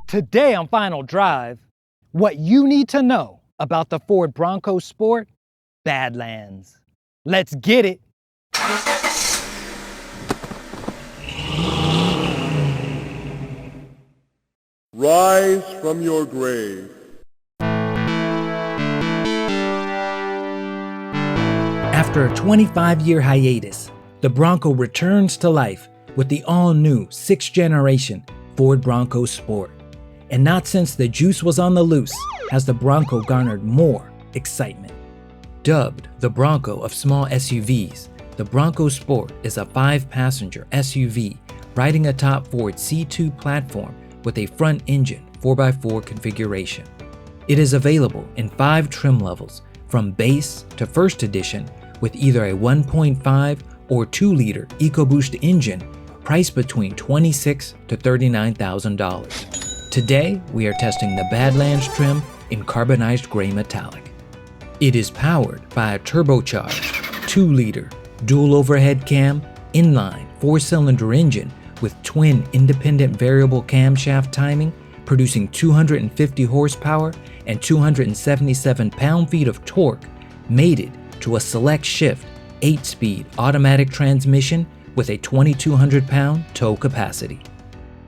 Today on Final Drive, what you need to know about the Ford Bronco Sport Badlands. Let's get it. Rise from your grave. After a 25-year hiatus, the Bronco returns to life with the all-new 6th generation Ford Bronco Sport. And not since the juice was on the loose has the Bronco garnered more excitement. Dubbed the Bronco of small SUVs, the Bronco Sport is a 5-passenger SUV riding atop Ford's C2 platform with a front-engine 4x4 configuration. It is available in 5 trim levels, from base to first edition, with either a 1.5 or 2-liter EcoBoost engine priced between $26,000 to $39,000. Today, we are testing the Badlands trim in carbonized gray metallic. It is powered by a turbocharged 2-liter dual overhead cam inline 4-cylinder engine with twin independent variable camshaft timing, producing 250 horsepower and 277 pound-feet of torque, mated to a select shift 8-speed automatic transmission with a 2,200-pound tow capacity.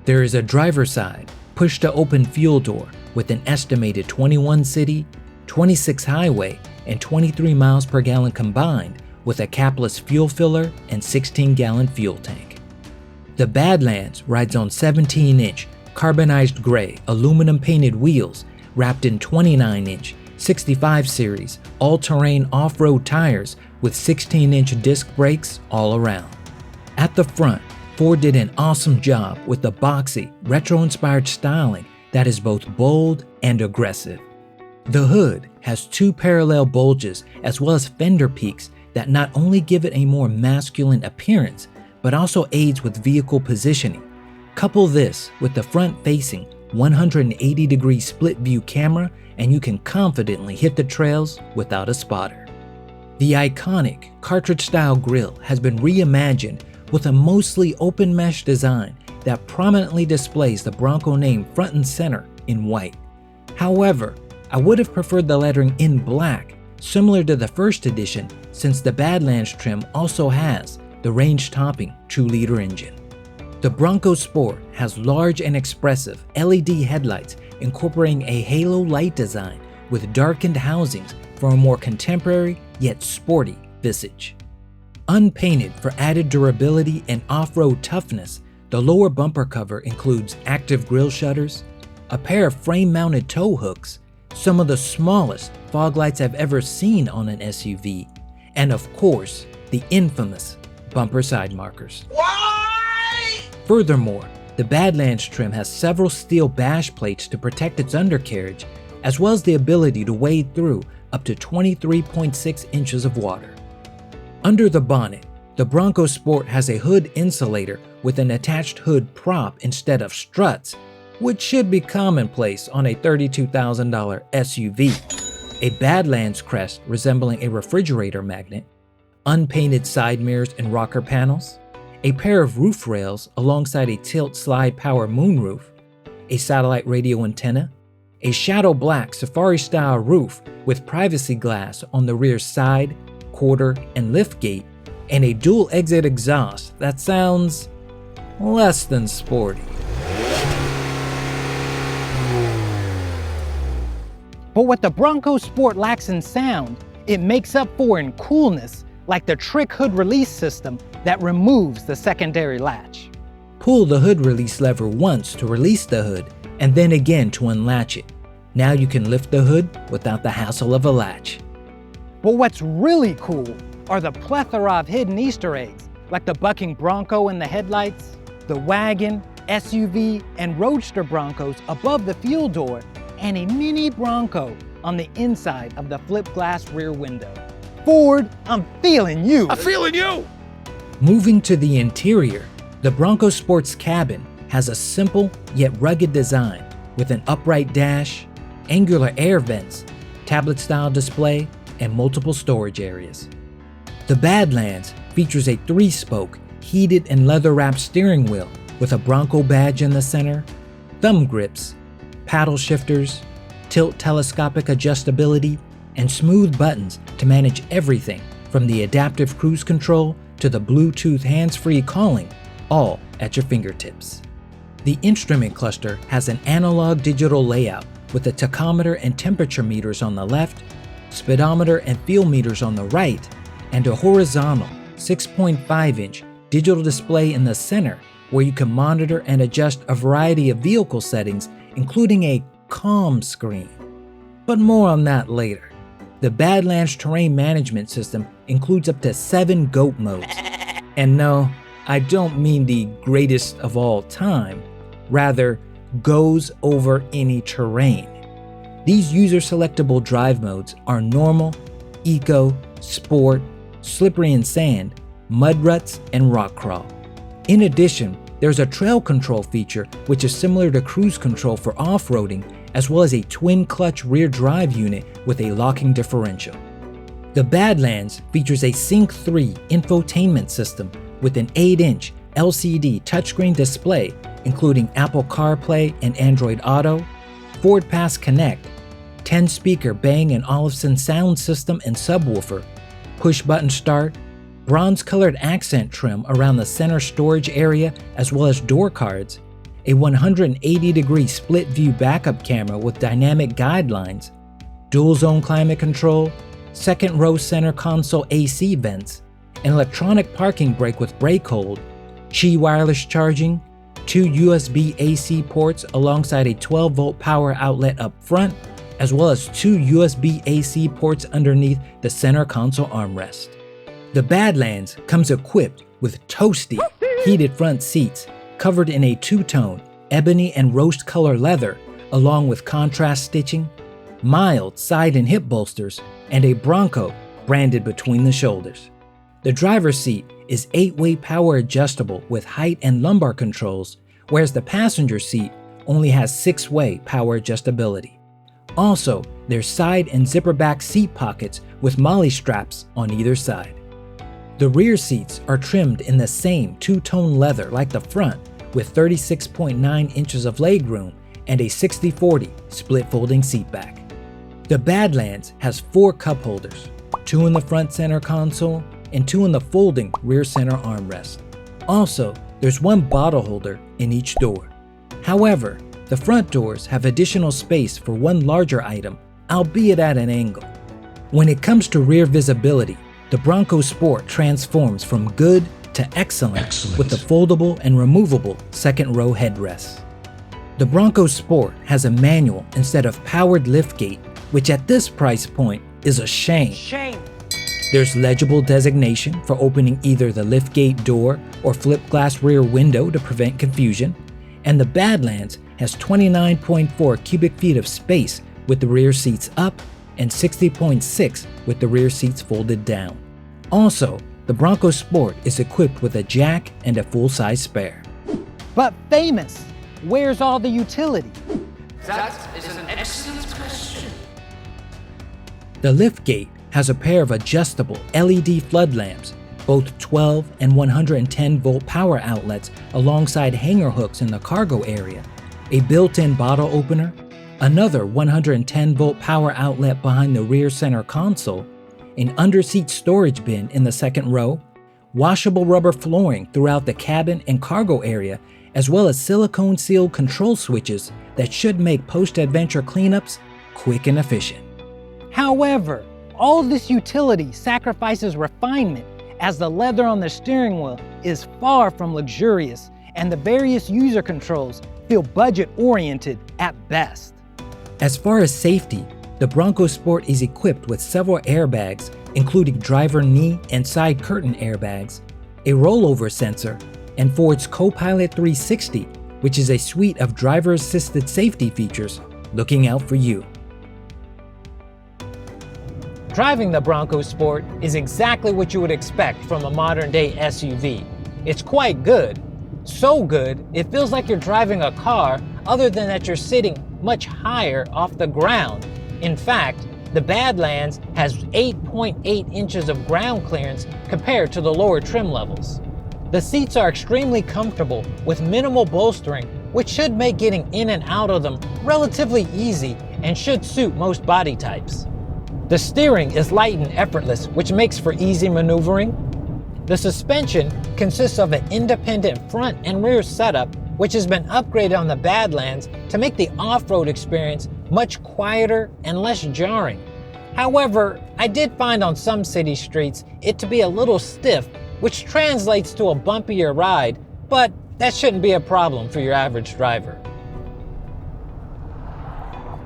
There is a driver's side push-to-open fuel door with an estimated 21 city, 26 highway, and 23 miles per gallon combined with a capless fuel filler and 16-gallon fuel tank. The Badlands rides on 17-inch carbonized gray aluminum-painted wheels wrapped in 29-inch 65 series all-terrain off-road tires with 16-inch disc brakes all around. At the front, Ford did an awesome job with the boxy, retro-inspired styling that is both bold and aggressive. The hood has 2 parallel bulges as well as fender peaks that not only give it a more masculine appearance, but also aids with vehicle positioning. Couple this with the front-facing 180-degree split-view camera and you can confidently hit the trails without a spotter. The iconic cartridge-style grille has been reimagined with a mostly open mesh design that prominently displays the Bronco name front and center in white. However, I would have preferred the lettering in black, similar to the first edition, since the Badlands trim also has the range-topping 2-liter engine. The Bronco Sport has large and expressive LED headlights incorporating a halo light design with darkened housings for a more contemporary yet sporty visage. Unpainted for added durability and off-road toughness, the lower bumper cover includes active grille shutters, a pair of frame-mounted tow hooks, some of the smallest fog lights I've ever seen on an SUV, and of course, the infamous bumper side markers. Why? Furthermore, the Badlands trim has several steel bash plates to protect its undercarriage, as well as the ability to wade through up to 23.6 inches of water. Under the bonnet, the Bronco Sport has a hood insulator with an attached hood prop instead of struts, which should be commonplace on a $32,000 SUV, a Badlands crest resembling a refrigerator magnet, unpainted side mirrors and rocker panels, a pair of roof rails alongside a tilt-slide power moonroof, a satellite radio antenna, a shadow black safari-style roof with privacy glass on the rear side, quarter, and lift gate, and a dual exit exhaust that sounds less than sporty. But what the Bronco Sport lacks in sound, it makes up for in coolness, like the trick hood release system that removes the secondary latch. Pull the hood release lever once to release the hood, and then again to unlatch it. Now you can lift the hood without the hassle of a latch. But what's really cool are the plethora of hidden Easter eggs, like the bucking Bronco in the headlights, the wagon, SUV, and Roadster Broncos above the fuel door, and a mini Bronco on the inside of the flip glass rear window. Ford, I'm feeling you! I'm feeling you! Moving to the interior, the Bronco Sport's cabin has a simple yet rugged design with an upright dash, angular air vents, tablet-style display, and multiple storage areas. The Badlands features a 3-spoke, heated and leather-wrapped steering wheel with a Bronco badge in the center, thumb grips, paddle shifters, tilt telescopic adjustability, and smooth buttons to manage everything from the adaptive cruise control to the Bluetooth hands-free calling, all at your fingertips. The instrument cluster has an analog digital layout with a tachometer and temperature meters on the left, speedometer and fuel meters on the right, and a horizontal 6.5-inch digital display in the center where you can monitor and adjust a variety of vehicle settings, including a calm screen. But more on that later. The Badlands terrain management system includes up to 7 GOAT modes. And no, I don't mean the greatest of all time, rather goes over any terrain. These user-selectable drive modes are normal, eco, sport, slippery and sand, mud ruts, and rock crawl. In addition, there's a trail control feature which is similar to cruise control for off-roading, as well as a twin-clutch rear drive unit with a locking differential. The Badlands features a Sync 3 infotainment system with an 8-inch LCD touchscreen display, including Apple CarPlay and Android Auto, Ford Pass Connect, 10-speaker Bang & Olufsen sound system and subwoofer, push-button start, bronze-colored accent trim around the center storage area as well as door cards, a 180-degree split-view backup camera with dynamic guidelines, dual-zone climate control, second-row center console AC vents, an electronic parking brake with brake hold, Qi wireless charging, 2 USB AC ports alongside a 12-volt power outlet up front, as well as 2 USB AC ports underneath the center console armrest. The Badlands comes equipped with toasty, heated front seats covered in a two-tone ebony and roast color leather, along with contrast stitching, mild side and hip bolsters, and a Bronco branded between the shoulders. The driver's seat is 8-way power adjustable with height and lumbar controls, whereas the passenger seat only has 6-way power adjustability. Also, there's side and zipper back seat pockets with molly straps on either side. The rear seats are trimmed in the same two-tone leather like the front, with 36.9 inches of legroom and a 60/40 split folding seat back. The Badlands has 4 cup holders, 2 in the front center console and 2 in the folding rear center armrest. Also, there's 1 bottle holder in each door. However, the front doors have additional space for 1 larger item, albeit at an angle. When it comes to rear visibility, the Bronco Sport transforms from good to excellent with the foldable and removable second row headrests. The Bronco Sport has a manual instead of powered liftgate, which at this price point is a shame. There's legible designation for opening either the liftgate door or flip glass rear window to prevent confusion, and the Badlands has 29.4 cubic feet of space with the rear seats up and 60.6 with the rear seats folded down. Also, the Bronco Sport is equipped with a jack and a full-size spare. But famous, where's all the utility? That is an excellent question. The liftgate has a pair of adjustable LED flood lamps, both 12 and 110 volt power outlets alongside hanger hooks in the cargo area, a built-in bottle opener, another 110 volt power outlet behind the rear center console, an underseat storage bin in the second row, washable rubber flooring throughout the cabin and cargo area, as well as silicone sealed control switches that should make post-adventure cleanups quick and efficient. However, all this utility sacrifices refinement, as the leather on the steering wheel is far from luxurious and the various user controls feel budget-oriented at best. As far as safety, the Bronco Sport is equipped with several airbags, including driver knee and side curtain airbags, a rollover sensor, and Ford's Co-Pilot 360, which is a suite of driver-assisted safety features looking out for you. Driving the Bronco Sport is exactly what you would expect from a modern-day SUV. It's quite good. So good, it feels like you're driving a car, other than that you're sitting much higher off the ground. In fact, the Badlands has 8.8 inches of ground clearance compared to the lower trim levels. The seats are extremely comfortable with minimal bolstering which should make getting in and out of them relatively easy and should suit most body types. The steering is light and effortless, which makes for easy maneuvering. The suspension consists of an independent front and rear setup, which has been upgraded on the Badlands to make the off-road experience much quieter and less jarring. However, I did find on some city streets it to be a little stiff, which translates to a bumpier ride, but that shouldn't be a problem for your average driver.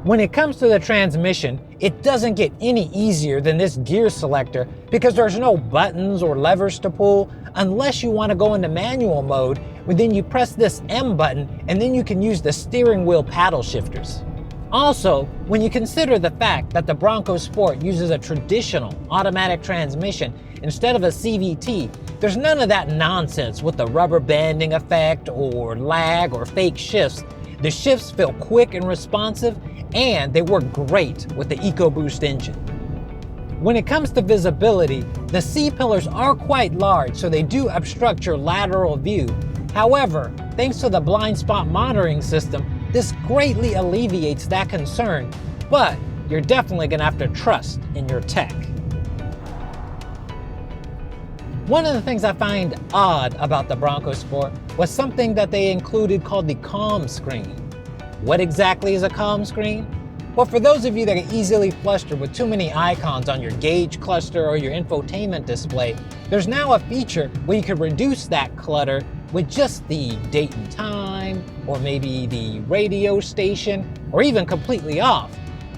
When it comes to the transmission, it doesn't get any easier than this gear selector because there's no buttons or levers to pull unless you want to go into manual mode, where then you press this M button and then you can use the steering wheel paddle shifters. Also, when you consider the fact that the Bronco Sport uses a traditional automatic transmission instead of a CVT, there's none of that nonsense with the rubber banding effect or lag or fake shifts. The shifts feel quick and responsive, and they work great with the EcoBoost engine. When it comes to visibility, the C-pillars are quite large, so they do obstruct your lateral view. However, thanks to the blind spot monitoring system, this greatly alleviates that concern, but you're definitely gonna have to trust in your tech. One of the things I find odd about the Bronco Sport was something that they included called the calm screen. What exactly is a calm screen? Well, for those of you that are easily flustered with too many icons on your gauge cluster or your infotainment display, there's now a feature where you can reduce that clutter with just the date and time, or maybe the radio station, or even completely off.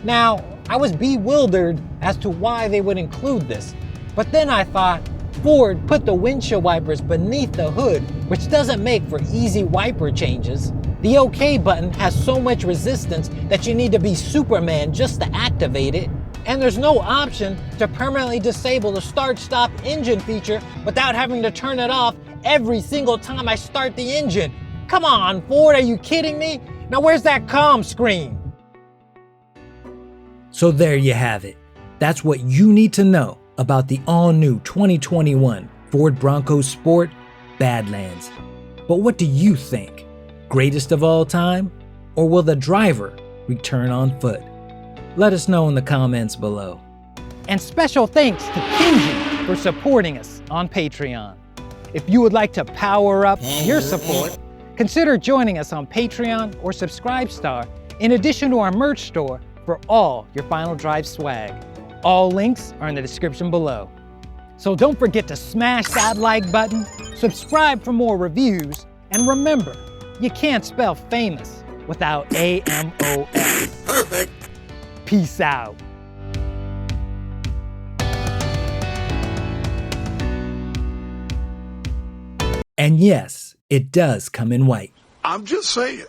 Now, I was bewildered as to why they would include this, but then I thought, Ford put the windshield wipers beneath the hood, which doesn't make for easy wiper changes. The OK button has so much resistance that you need to be Superman just to activate it. And there's no option to permanently disable the start-stop engine feature without having to turn it off every single time I start the engine. Come on, Ford, are you kidding me? Now where's that calm screen? So there you have it. That's what you need to know about the all-new 2021 Ford Bronco Sport Badlands. But what do you think? Greatest of all time? Or will the driver return on foot? Let us know in the comments below. And special thanks to Kenji for supporting us on Patreon. If you would like to power up your support, consider joining us on Patreon or Subscribestar, in addition to our merch store for all your Final Drive swag. All links are in the description below. So don't forget to smash that like button, subscribe for more reviews, and remember, you can't spell famous without AMOS. Perfect. Peace out. And yes, it does come in white. I'm just saying.